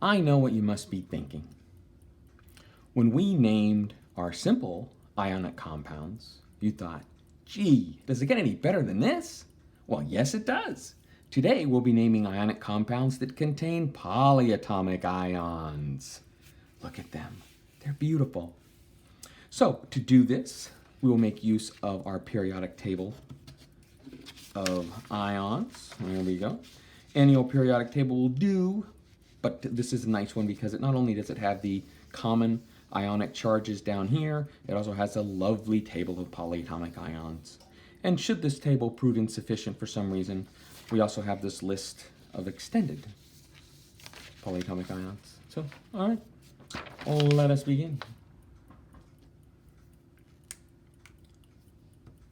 I know what you must be thinking. When we named our simple ionic compounds, you thought, gee, does it get any better than this? Well, yes, it does. Today, we'll be naming ionic compounds that contain polyatomic ions. Look at them. They're beautiful. So, to do this, we will make use of our periodic table of ions. There we go. Any old periodic table will do, but this is a nice one because it not only does it have the common ionic charges down here, it also has a lovely table of polyatomic ions. And should this table prove insufficient for some reason, we also have this list of extended polyatomic ions. So, all right, let us begin.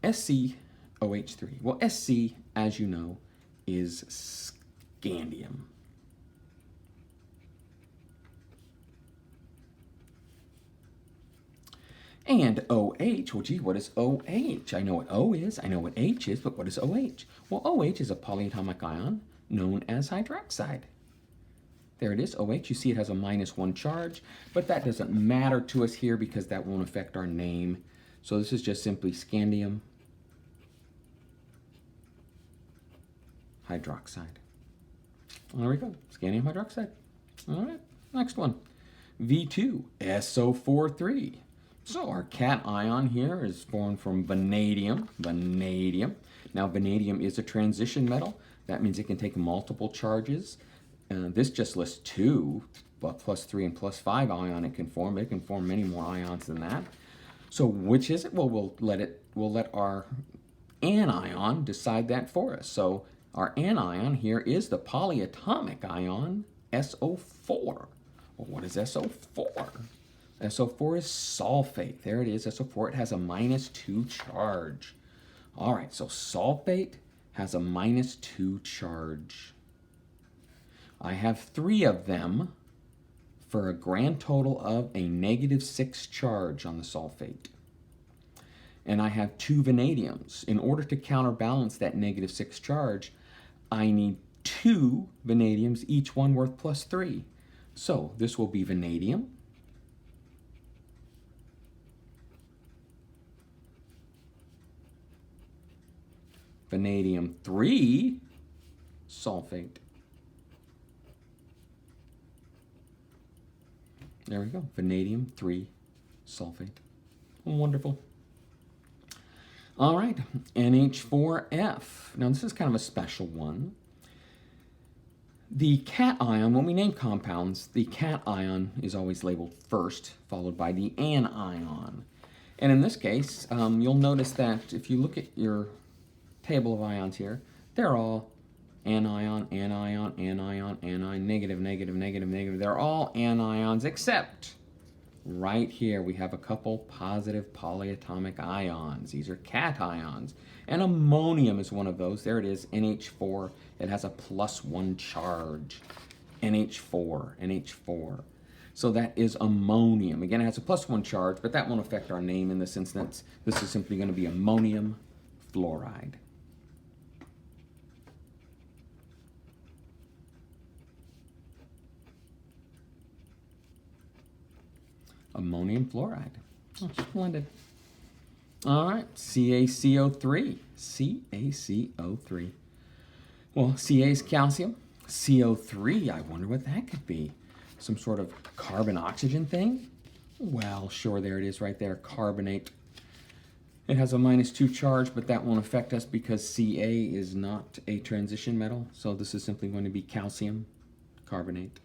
SCOH3. Well, SC, as you know, is scandium. And OH, well, gee, what is OH? I know what O is, I know what H is, but what is OH? Well, OH is a polyatomic ion known as hydroxide. There it is, OH. You see it has a -1 charge, but that doesn't matter to us here because that won't affect our name. So this is just simply scandium hydroxide. There we go, scandium hydroxide. All right, next one. V2SO43. So our cation here is formed from vanadium. Now vanadium is a transition metal. That means it can take multiple charges. This just lists 2, but +3 and +5 ion it can form. It can form many more ions than that. So which is it? Well, we'll let our anion decide that for us. So our anion here is the polyatomic ion SO4. Well, what is SO4? SO4 is sulfate. There it is, SO4. It has a -2 charge. All right, so sulfate has a -2 charge. I have 3 of them for a grand total of a -6 charge on the sulfate. And I have 2 vanadiums. In order to counterbalance that -6 charge, I need 2 vanadiums, each one worth +3. So this will be vanadium. Vanadium 3 sulfate. There we go, vanadium 3 sulfate. Wonderful. All right, NH4F. Now this is kind of a special one. The cation, when we name compounds, the cation is always labeled first, followed by the anion. And in this case, you'll notice that if you look at your table of ions here, they're all anion, anion, anion, anion, negative, negative, negative, negative. They're all anions except right here we have a couple positive polyatomic ions. These are cations. And ammonium is one of those. There it is, NH4. It has a +1 charge. NH4, NH4. So that is ammonium. Again, it has a +1 charge, but that won't affect our name in this instance. This is simply going to be ammonium fluoride. Ammonium fluoride. Oh, splendid. All right, CaCO3. CaCO3. Well, Ca is calcium. CO3, I wonder what that could be. Some sort of carbon-oxygen thing? Well, sure, there it is right there, carbonate. It has a -2 charge, but that won't affect us because Ca is not a transition metal. So this is simply going to be calcium carbonate.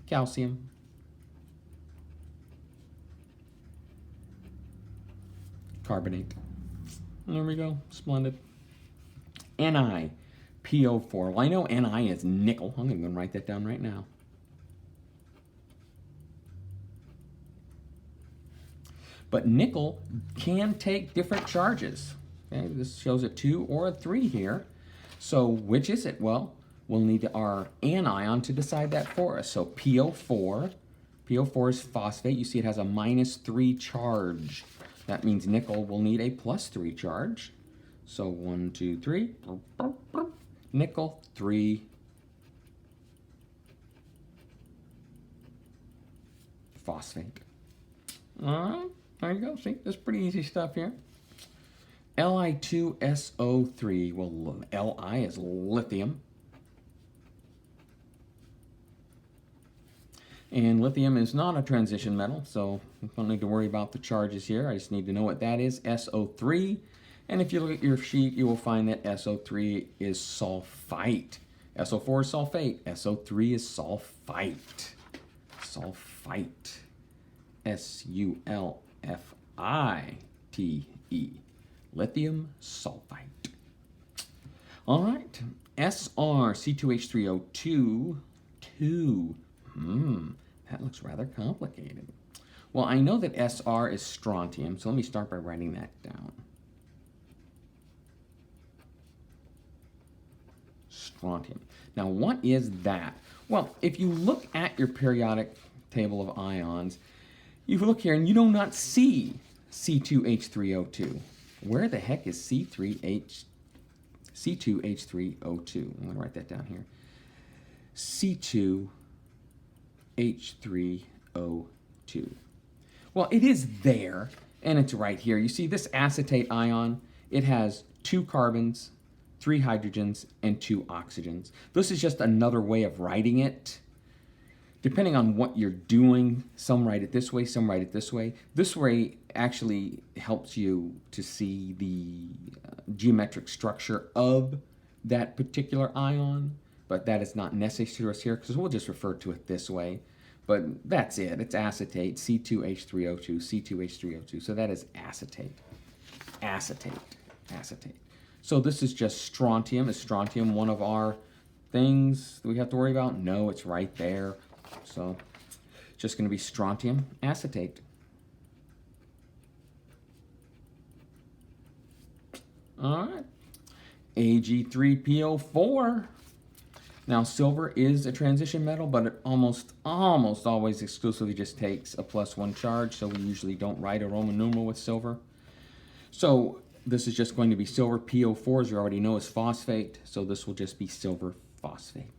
Calcium. Carbonate. There we go. Splendid. NiPO4. Well, I know Ni is nickel. I'm going to write that down right now. But nickel can take different charges. Okay, this shows a 2 or a 3 here. So which is it? Well, we'll need our anion to decide that for us. So PO4. PO4 is phosphate. You see it has a -3 charge. That means nickel will need a +3 charge. So 1, 2, 3. Nickel 3 phosphate. All right, there you go. See, that's pretty easy stuff here. Li2SO3. Well, Li is lithium. And lithium is not a transition metal, so I don't need to worry about the charges here. I just need to know what that is, SO3. And if you look at your sheet, you will find that SO3 is sulfite. SO4 is sulfate. SO3 is sulfite. Sulfite. S-U-L-F-I-T-E. Lithium sulfite. All right. Sr, C2H3O2. That looks rather complicated. Well, I know that Sr is strontium, so let me start by writing that down. Strontium. Now, what is that? Well, if you look at your periodic table of ions, you look here and you do not see C2H3O2. Where the heck is C2H3O2? I'm going to write that down here. C2H3O2. Well, it is there, and it's right here. You see this acetate ion, it has 2 carbons, 3 hydrogens, and 2 oxygens. This is just another way of writing it. Depending on what you're doing, some write it this way, some write it this way. This way actually helps you to see the geometric structure of that particular ion, but that is not necessary to us here because we'll just refer to it this way. But that's it. It's acetate, C2H3O2, C2H3O2. So that is acetate. Acetate. Acetate. So this is just strontium. Is strontium one of our things that we have to worry about? No, it's right there. So just going to be strontium acetate. All right. Ag3PO4. Now, silver is a transition metal, but it almost always exclusively just takes a +1 charge, so we usually don't write a Roman numeral with silver. So this is just going to be silver. PO4, as you already know, is phosphate, so this will just be silver phosphate.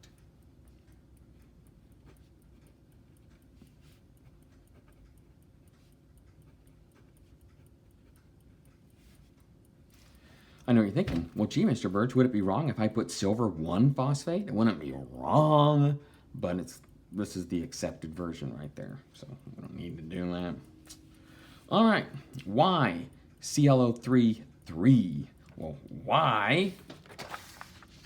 I know you're thinking, well, gee, Mr. Birch, would it be wrong if I put silver 1-phosphate? It wouldn't be wrong, but this is the accepted version right there, so we don't need to do that. All right, Y, ClO3, 3. Well, Y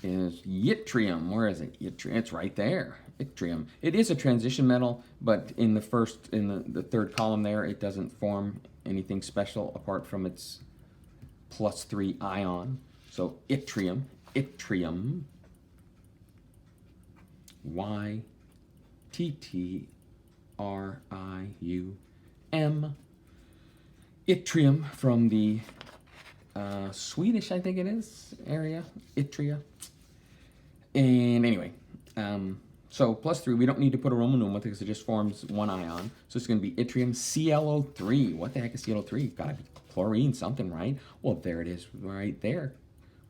is yttrium. Where is it? Yttrium. It's right there. Yttrium. It is a transition metal, but in the third column there, it doesn't form anything special apart from its +3 ion. So yttrium, yttrium, Y-T-T-R-I-U-M, yttrium from the Swedish, I think it is, area, Yttria. And anyway, so +3, we don't need to put a Roman numeral with it because it just forms 1 ion. So it's going to be yttrium, ClO3. What the heck is ClO3? Gotta be chlorine, something, right? Well, there it is right there.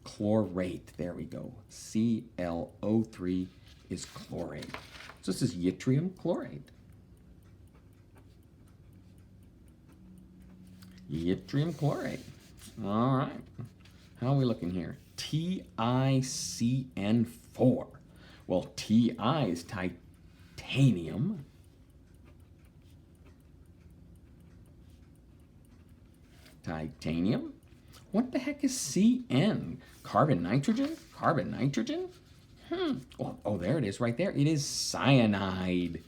Chlorate. There we go. ClO3 is chlorate. So this is yttrium chlorate. Yttrium chlorate. All right. How are we looking here? TiCN4. Well, Ti is titanium. Titanium. What the heck is Cn? Carbon nitrogen? Carbon nitrogen? Oh, there it is right there. It is cyanide.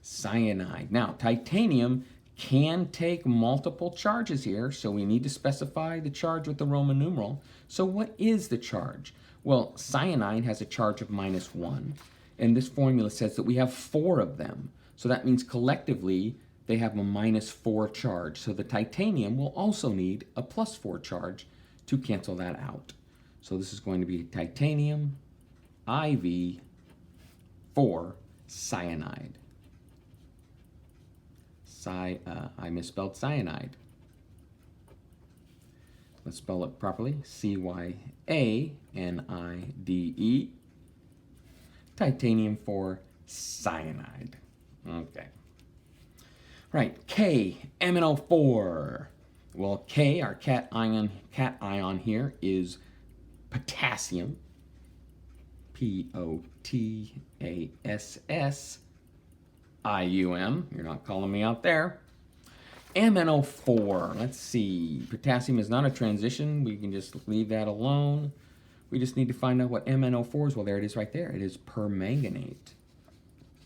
Cyanide. Now, titanium can take multiple charges here, so we need to specify the charge with the Roman numeral. So what is the charge? Well, cyanide has a charge of -1, and this formula says that we have 4 of them. So that means collectively they have a -4 charge. So the titanium will also need a +4 charge to cancel that out. So this is going to be titanium IV4 cyanide. I misspelled cyanide. Let's spell it properly. C-Y-A-N-I-D-E. Titanium 4 cyanide. Okay. Right, K, MnO4. Well, K, our cat ion here is potassium. Potassium. You're not calling me out there. MnO4. Let's see. Potassium is not a transition. We can just leave that alone. We just need to find out what MnO4 is. Well, there it is right there. It is permanganate.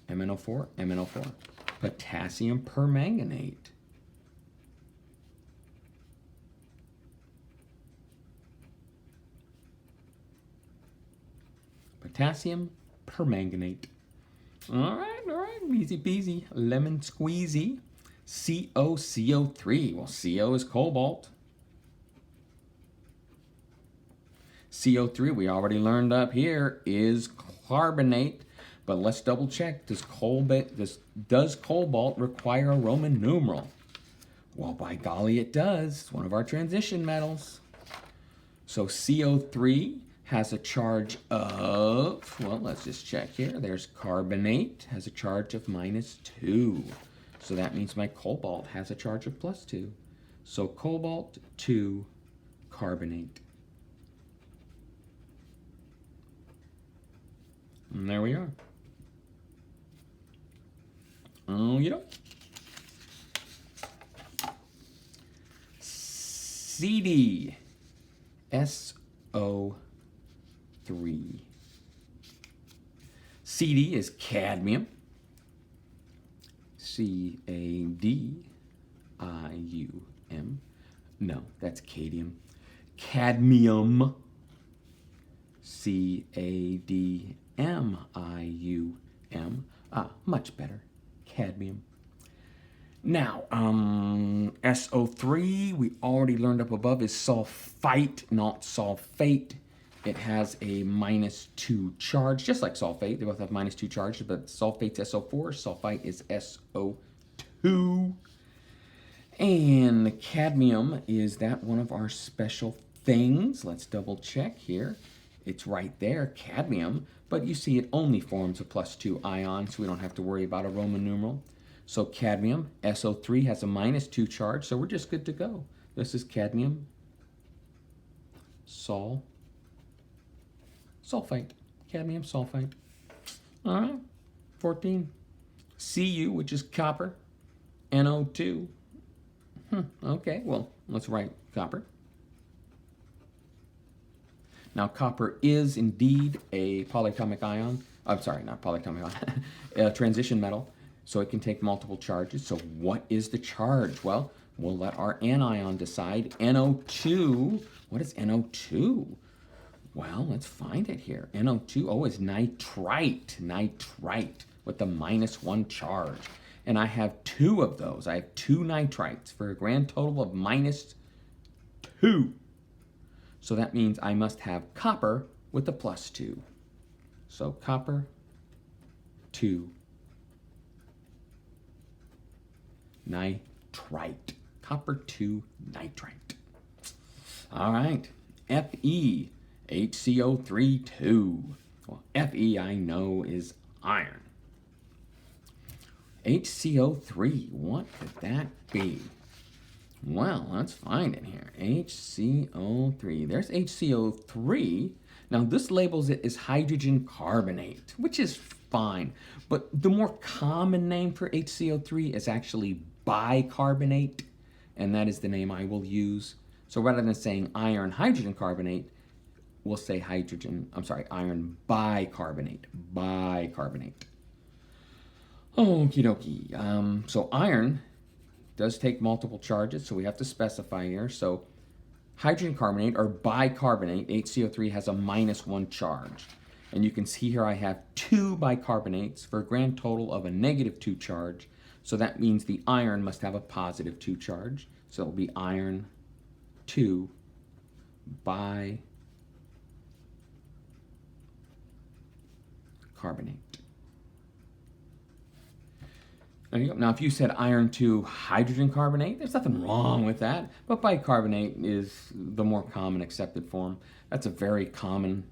MnO4, MnO4. Potassium permanganate. Potassium permanganate. All right, easy peasy, lemon squeezy. CO3. Well, CO is cobalt. CO3, we already learned up here, is carbonate. But let's double check. Does cobalt require a Roman numeral? Well, by golly, it does. It's one of our transition metals. So CO3 has a charge of, well, let's just check here. There's carbonate, has a charge of -2. So that means my cobalt has a charge of +2. So cobalt 2 carbonate. And there we are. Oh, you know. CD. SO3. CD is cadmium. CADIUM. No, that's cadmium. Cadmium. CADMIUM. Much better. Cadmium. Now, SO3, we already learned up above, is sulfite, not sulfate. It has a -2 charge, just like sulfate. They both have -2 charge, but sulfate's SO4, sulfite is SO2. And the cadmium, is that one of our special things? Let's double check here. It's right there, cadmium, but you see it only forms a +2 ion, so we don't have to worry about a Roman numeral. So cadmium, SO3 has a -2 charge, so we're just good to go. This is cadmium, sulfite, cadmium sulfite. All right, 14. Cu, which is copper, NO2. Okay, well, let's write copper. Now, copper is indeed a polyatomic ion. I'm sorry, not polyatomic ion, a transition metal. So it can take multiple charges. So what is the charge? Well, we'll let our anion decide. NO2, what is NO2? Well, let's find it here. NO2, is nitrite, with the -1 charge. And I have 2 of those. I have 2 nitrites for a grand total of -2. So that means I must have copper with the +2. So copper 2 nitrite. Copper 2 nitrite. All right. Fe, HCO3 2. Well, Fe I know is iron. HCO3, what could that be? Well, let's find it here. HCO3. There's HCO3. Now, this labels it as hydrogen carbonate, which is fine. But the more common name for HCO3 is actually bicarbonate, and that is the name I will use. So rather than saying iron hydrogen carbonate, we'll say iron bicarbonate. Bicarbonate. Okie dokie. So iron does take multiple charges, so we have to specify here. So hydrogen carbonate or bicarbonate, HCO3 has a -1 charge. And you can see here I have 2 bicarbonates for a grand total of a -2 charge. So that means the iron must have a +2 charge. So it'll be iron 2 bicarbonate. There you go. Now, if you said iron 2 hydrogen carbonate, there's nothing wrong with that. But bicarbonate is the more common accepted form. That's a very common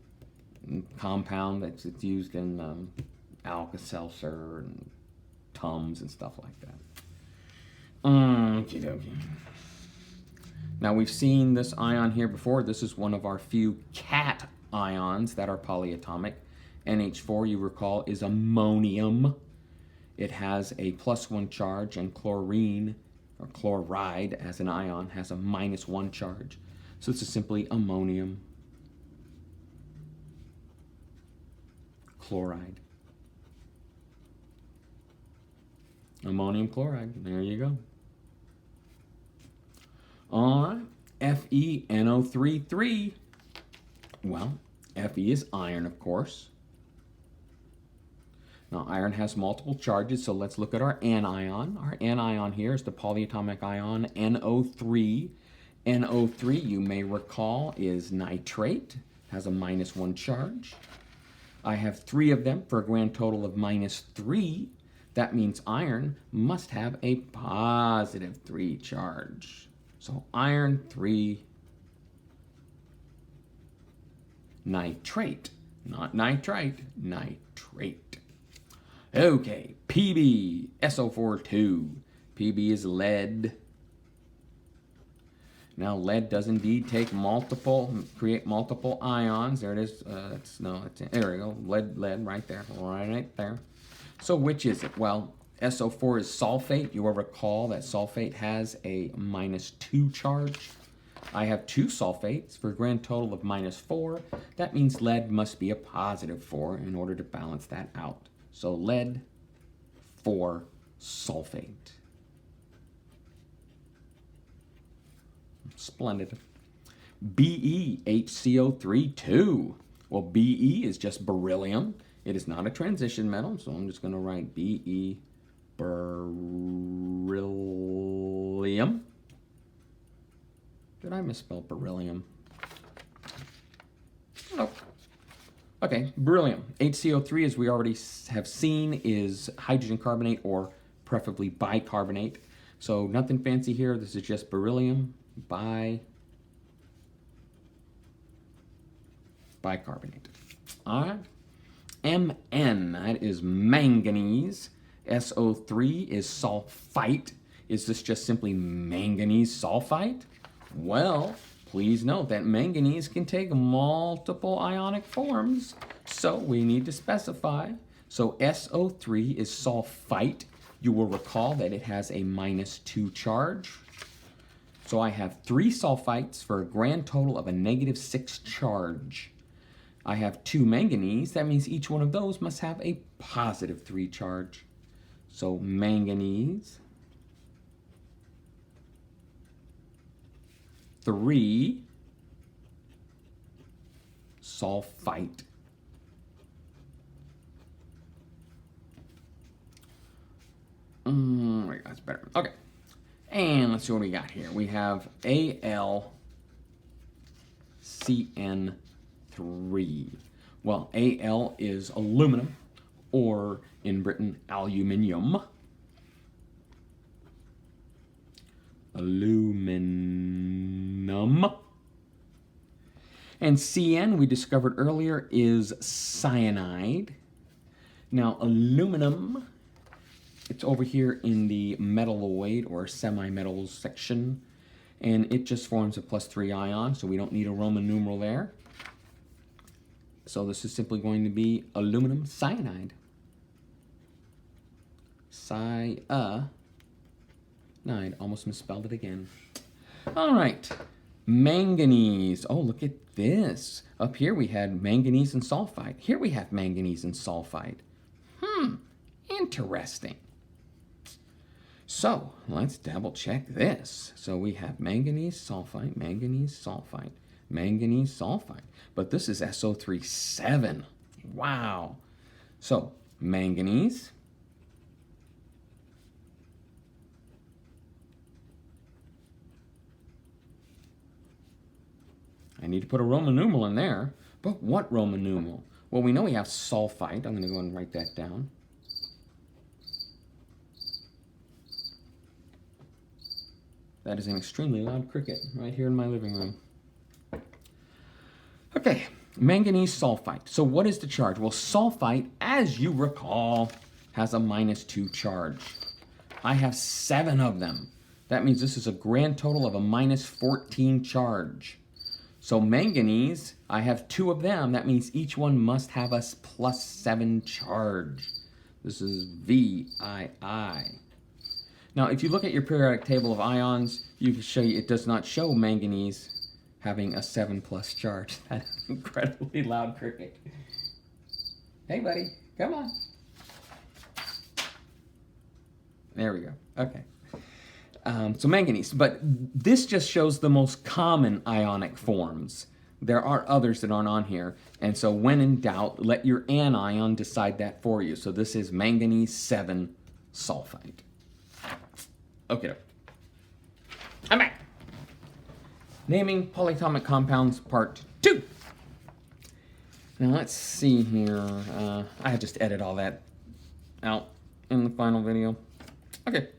compound that's used in Alka-Seltzer and Tums and stuff like that. Okie dokie. Now we've seen this ion here before. This is one of our few cat ions that are polyatomic. NH4, you recall, is ammonium. It has a +1 charge, and chlorine, or chloride as an ion, has a -1 charge. So this is simply ammonium chloride. Ammonium chloride, there you go. All right, FeNO3 3. Well, Fe is iron, of course. Now, iron has multiple charges, so let's look at our anion. Our anion here is the polyatomic ion NO3. NO3, you may recall, is nitrate, has a -1 charge. I have 3 of them for a grand total of -3. That means iron must have a +3 charge. So iron 3 nitrate, not nitrite, nitrate. Okay, Pb, SO4 Pb is lead. Now lead does indeed take create multiple ions. There it is. There we go. Lead right there, right there. So which is it? Well, SO4 is sulfate. You will recall that sulfate has a -2 charge. I have 2 sulfates for a grand total of -4. That means lead must be a +4 in order to balance that out. So lead 4 sulfate. Splendid. Be, HCO3 2. Well, Be is just beryllium. It is not a transition metal, so I'm just going to write Be, beryllium. Did I misspell beryllium? Nope. Okay, beryllium. HCO3, as we already have seen, is hydrogen carbonate or preferably bicarbonate. So nothing fancy here. This is just beryllium, bicarbonate. All right. Mn, that is manganese. SO3 is sulfite. Is this just simply manganese sulfite? Well, please note that manganese can take multiple ionic forms, so we need to specify. So SO3 is sulfite. You will recall that it has a -2 charge. So I have 3 sulfites for a grand total of a -6 charge. I have 2 manganese. That means each one of those must have a +3 charge. So manganese 3 sulfite. That's better. Okay. And let's see what we got here. We have AlCN3. Well, Al is aluminum, or in Britain, aluminium. Aluminum. And Cn, we discovered earlier, is cyanide. Now, aluminum, it's over here in the metalloid or semi-metals section, and it just forms a +3 ion, so we don't need a Roman numeral there. So this is simply going to be aluminum cyanide. Cyanide. Almost misspelled it again. All right. Manganese. Oh, look at this. Up here we had manganese and sulfite. Here we have manganese and sulfite. Interesting. So let's double check this. So we have manganese, sulfite, manganese, sulfite, manganese, sulfite. But this is SO3 7. Wow. So manganese. I need to put a Roman numeral in there. But what Roman numeral? Well, we know we have sulfite. I'm going to go and write that down. That is an extremely loud cricket right here in my living room. Okay, manganese sulfite. So what is the charge? Well, sulfite, as you recall, has a -2 charge. I have 7 of them. That means this is a grand total of a minus 14 charge. So manganese, I have 2 of them. That means each one must have a plus 7 charge. This is VII. Now, if you look at your periodic table of ions, you can show you it does not show manganese having a 7 plus charge. That's an incredibly loud cricket. Hey, buddy, come on. There we go. Okay. So manganese, but this just shows the most common ionic forms. There are others that aren't on here, and so when in doubt, let your anion decide that for you. So this is manganese 7 sulfite. Okay. I'm back. Naming polyatomic compounds, part 2. Now let's see here. I just edit all that out in the final video. Okay,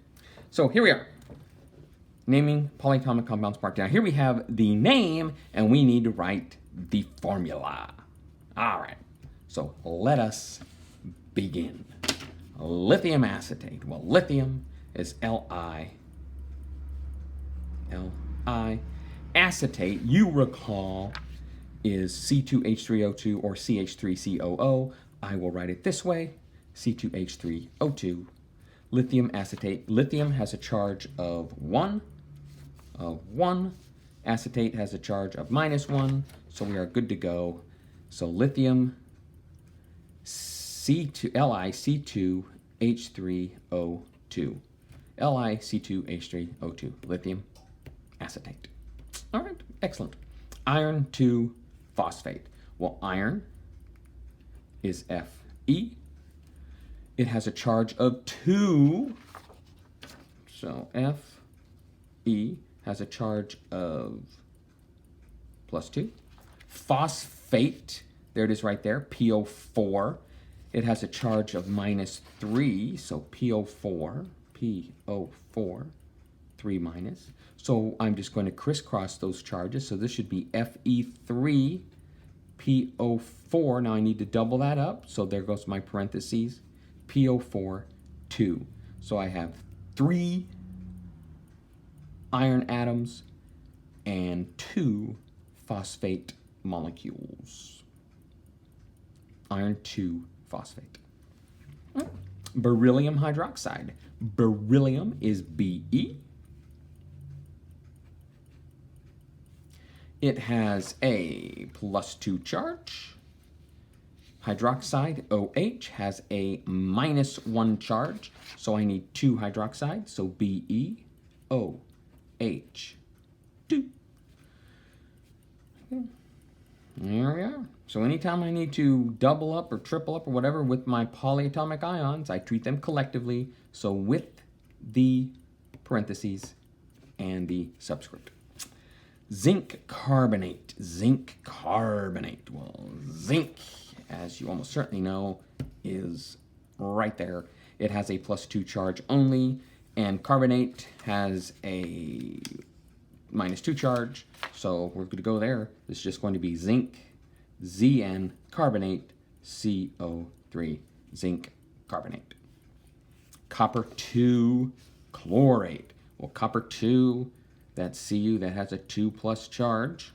so here we are. Naming polyatomic compounds, part 2. Now here we have the name, and we need to write the formula. All right, so let us begin. Lithium acetate. Well, lithium is Li. Acetate, you recall, is C2H3O2 or CH3COO. I will write it this way, C2H3O2. Lithium acetate. Lithium has a charge of 1. Acetate has a charge of -1, so we are good to go. So lithium LiC2H3O2. LiC2H3O2. Lithium acetate. All right, excellent. Iron 2 phosphate. Well, iron is Fe. It has a charge of 2. So Fe has a charge of +2. Phosphate, there it is right there, PO4. It has a charge of -3, so PO4, 3 minus. So I'm just going to crisscross those charges. So this should be Fe3, PO4. Now I need to double that up. So there goes my parentheses. PO4, 2. So I have 3 iron atoms and 2 phosphate molecules. Iron 2 phosphate. Beryllium hydroxide. Beryllium is Be. It has a +2 charge. Hydroxide, OH, has a -1 charge. So I need 2 hydroxide. So BeOH2. There we are. So anytime I need to double up or triple up or whatever with my polyatomic ions, I treat them collectively. So with the parentheses and the subscript. Zinc carbonate. Zinc carbonate. Well, zinc, as you almost certainly know, is right there. It has a +2 charge only, and carbonate has a -2 charge, so we're good to go there. It's just going to be zinc, Zn carbonate, CO3, zinc carbonate. Copper 2 chlorate. Well, copper 2, that's Cu, that has a 2+ charge.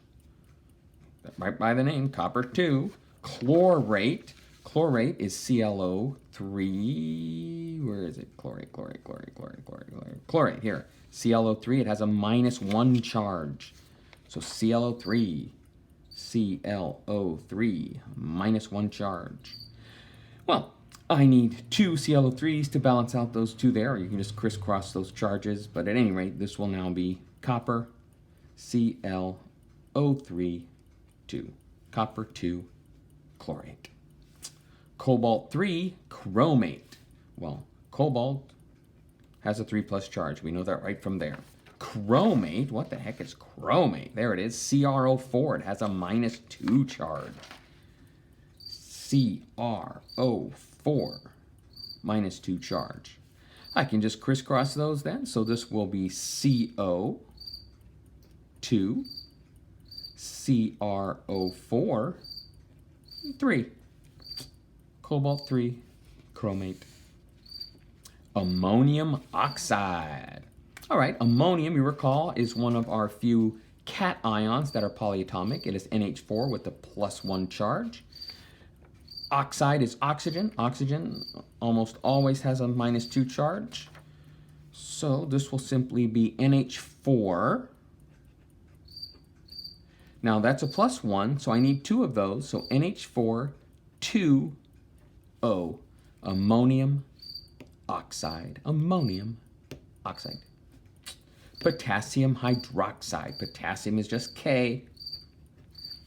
Right by the name, copper 2. Chlorate. Chlorate is ClO3. Where is it? Chlorate. Chlorate, here. ClO3, it has a -1 charge. So ClO3, -1 charge. Well, I need 2 ClO3s to balance out those 2 there. You can just crisscross those charges. But at any rate, this will now be copper, ClO3, 2. Copper 2 chlorate. Cobalt 3 chromate. Well, cobalt has a 3+ charge. We know that right from there. Chromate, what the heck is chromate? There it is, CrO4. It has a -2 charge. CrO4, -2 charge. I can just crisscross those then. So this will be CO2, CrO4, 3. Cobalt 3, chromate. Ammonium oxide. All right, ammonium, you recall, is one of our few cations that are polyatomic. It is NH4 with a +1 charge. Oxide is oxygen. Oxygen almost always has a -2 charge. So this will simply be NH4. Now that's a +1, so I need 2 of those. So NH4, 2O. Ammonium oxide. Ammonium oxide. Potassium hydroxide. Potassium is just K.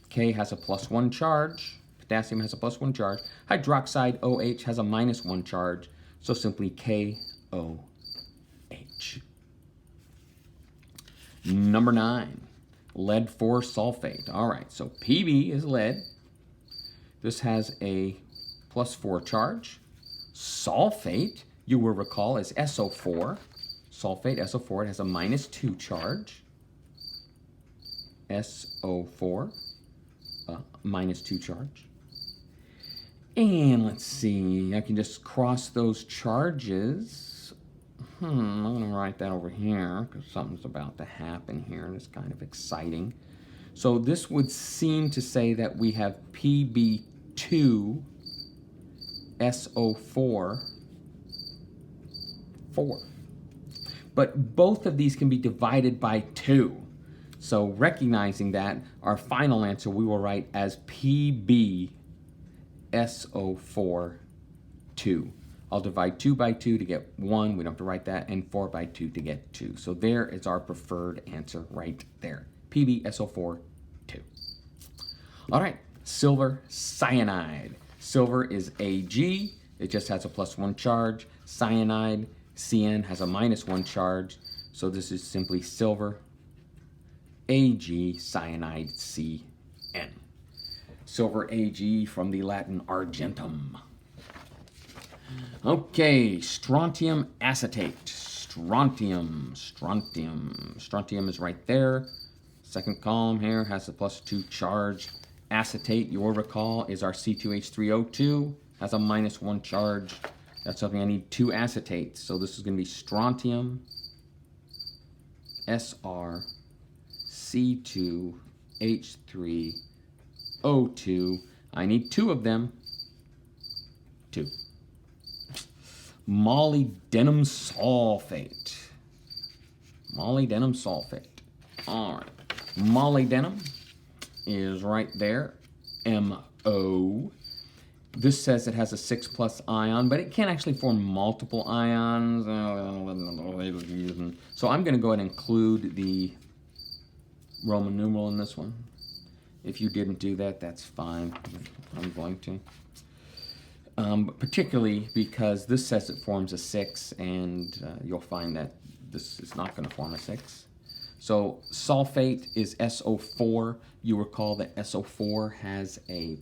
K has a +1 charge. Potassium has a +1 charge. Hydroxide, OH, has a -1 charge. So simply KOH. Number 9, lead 4 sulfate. All right, so Pb is lead. This has a +4 charge. Sulfate, you will recall, is SO4. Sulfate, SO4, it has a -2 charge. SO4, -2 charge. And let's see, I can just cross those charges. I'm going to write that over here because something's about to happen here and it's kind of exciting. So this would seem to say that we have Pb2 SO4 4. But both of these can be divided by 2. So recognizing that, our final answer we will write as Pb SO4 2. I'll divide 2 by 2 to get 1. We don't have to write that. And 4 by 2 to get 2. So there is our preferred answer right there. Pb SO4 2. All right. Silver cyanide. Silver is Ag. It just has a +1 charge. Cyanide, Cn, has a -1 charge. So this is simply silver Ag cyanide Cn. Silver Ag from the Latin argentum. Okay, strontium acetate. Strontium is right there. Second column here has a +2 charge. Acetate, you'll recall, is our C2H3O2. Has a -1 charge. That's something I need 2 acetates. So this is going to be strontium Sr C2H3O2. I need 2 of them. 2. Molybdenum sulfate. Molybdenum sulfate. All right. Molybdenum is right there. MO. This says it has a 6+ ion, but it can actually form multiple ions. So I'm going to go ahead and include the Roman numeral in this one. If you didn't do that, that's fine. I'm going to. Particularly because this says it forms a 6, and you'll find that this is not going to form a 6. So sulfate is SO4. You recall that SO4 has a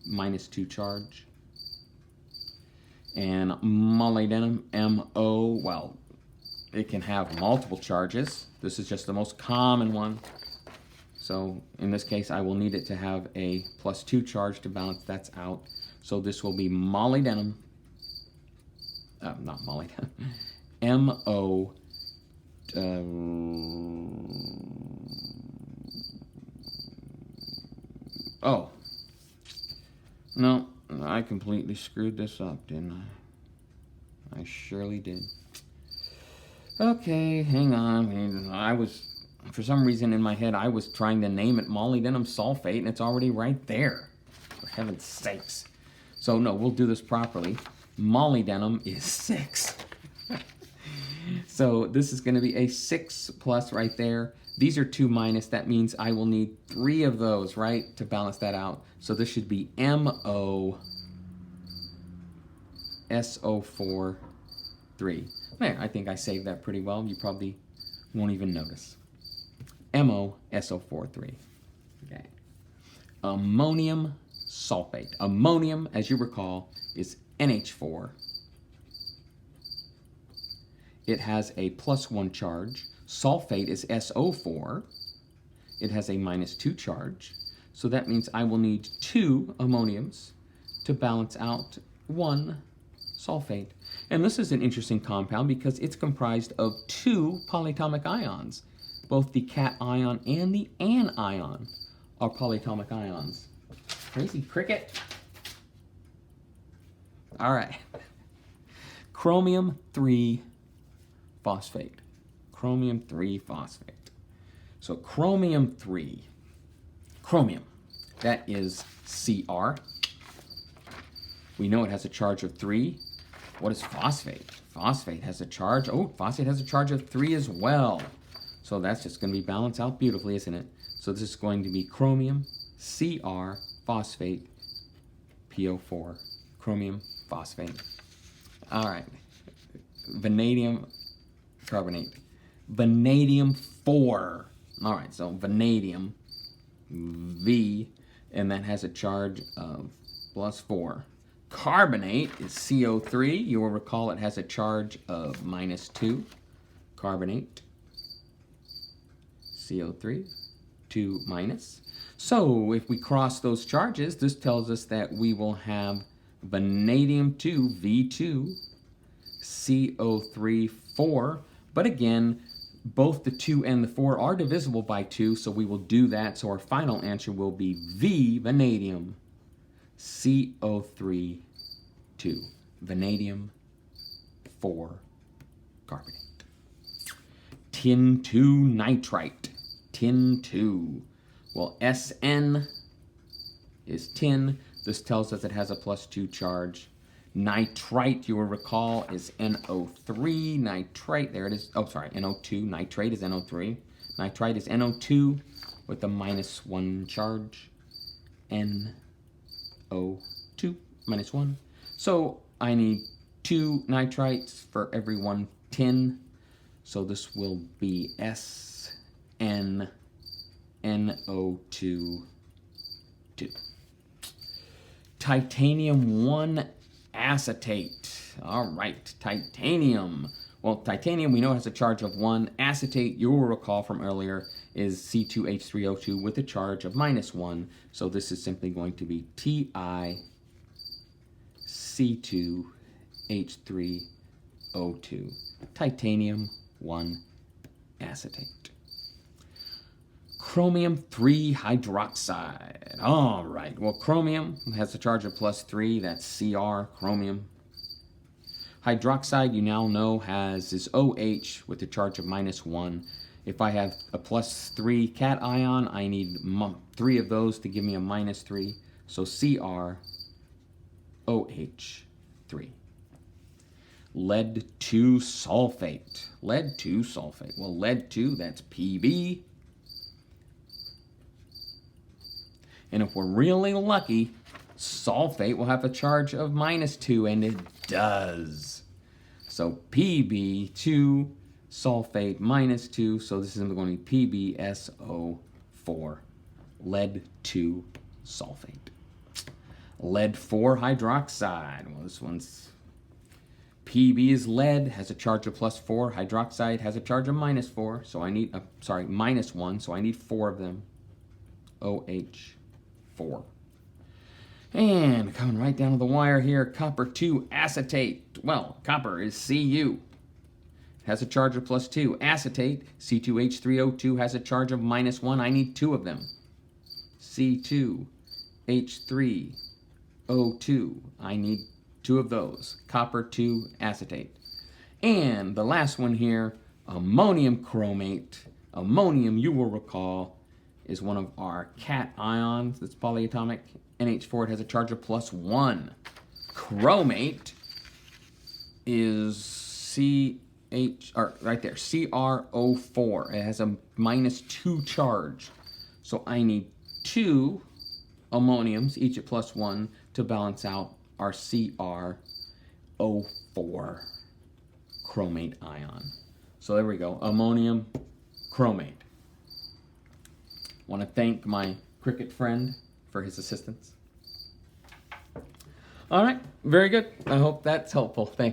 -2 charge. And molybdenum, MO, well, it can have multiple charges. This is just the most common one. So in this case, I will need it to have a +2 charge to balance that out. So this will be molybdenum, not molybdenum, MO, oh, no, I completely screwed this up, didn't I? I surely did. Okay, hang on. For some reason in my head, I was trying to name it molybdenum sulfate, and it's already right there. For heaven's sakes. So no, we'll do this properly. Molybdenum is 6. So this is going to be a 6+ right there. These are 2 minus. That means I will need 3 of those, right, to balance that out. So this should be MO SO4 3. Man, I think I saved that pretty well. You probably won't even notice. MO SO4 3. Okay. Ammonium sulfate. Ammonium, as you recall, is NH4. It has a +1 charge. Sulfate is SO4. It has a -2 charge. So that means I will need 2 ammoniums to balance out 1 sulfate. And this is an interesting compound because it's comprised of two polyatomic ions. Both the cation and the anion are polyatomic ions. Crazy cricket. All right. Chromium 3 phosphate. Chromium 3 phosphate. So chromium 3. Chromium. That is Cr. We know it has a charge of 3. What is phosphate? Phosphate has a charge. Oh, phosphate has a charge of 3 as well. So that's just going to be balanced out beautifully, isn't it? So this is going to be chromium, Cr, phosphate, PO4. Chromium, phosphate. All right. Vanadium carbonate. Vanadium 4. All right, so vanadium, V, and that has a charge of +4. Carbonate is CO3. You will recall it has a charge of -2. Carbonate, CO3, 2 minus. So if we cross those charges, this tells us that we will have vanadium 2, V2, CO3, 4. But again, both the 2 and the 4 are divisible by 2, so we will do that. So our final answer will be V, vanadium, CO3, 2. Vanadium, 4, carbonate. Tin 2 nitrite. Tin 2. Well, Sn is tin. This tells us it has a +2 charge. Nitrite, you will recall, is NO3. Nitrite, there it is. Oh, sorry, NO2. Nitrate is NO3. Nitrite is NO2 with a -1 charge. NO2, -1. So I need 2 nitrites for every 1 tin. So this will be SnNO2, 2. Titanium 1 acetate. All right, titanium. Well, titanium we know has a charge of 1. Acetate, you will recall from earlier, is C2H3O2 with a charge of -1. So this is simply going to be TiC2H3O2. Titanium 1 acetate. Chromium 3 hydroxide. All right, well, chromium has a charge of +3. That's Cr, chromium. Hydroxide, you now know, is OH with a charge of -1. If I have a +3 cation, I need 3 of those to give me a -3. So Cr, OH, 3. Lead 2 sulfate. Lead 2 sulfate. Well, lead 2, that's Pb. And if we're really lucky, sulfate will have a charge of -2, and it does. So Pb2 sulfate -2, so this is going to be PbSO4, lead 2 sulfate. Lead 4 hydroxide. Well, this one's Pb is lead, has a charge of +4. Hydroxide has a charge of -4, so I need, -1, so I need 4 of them. OH4. And coming right down to the wire here, copper 2 acetate. Well, copper is Cu. Has a charge of +2. Acetate, C2H3O2, has a charge of -1. I need 2 of them. C2H3O2. I need 2 of those. Copper 2 acetate. And the last one here, ammonium chromate. Ammonium, you will recall, is one of our cations that's polyatomic. NH4, it has a charge of +1. Chromate is right there, CrO4. It has a -2 charge. So I need 2 ammoniums, each at +1, to balance out our CrO4 chromate ion. So there we go, ammonium chromate. Want to thank my cricket friend for his assistance. All right, very good. I hope that's helpful. Thank you.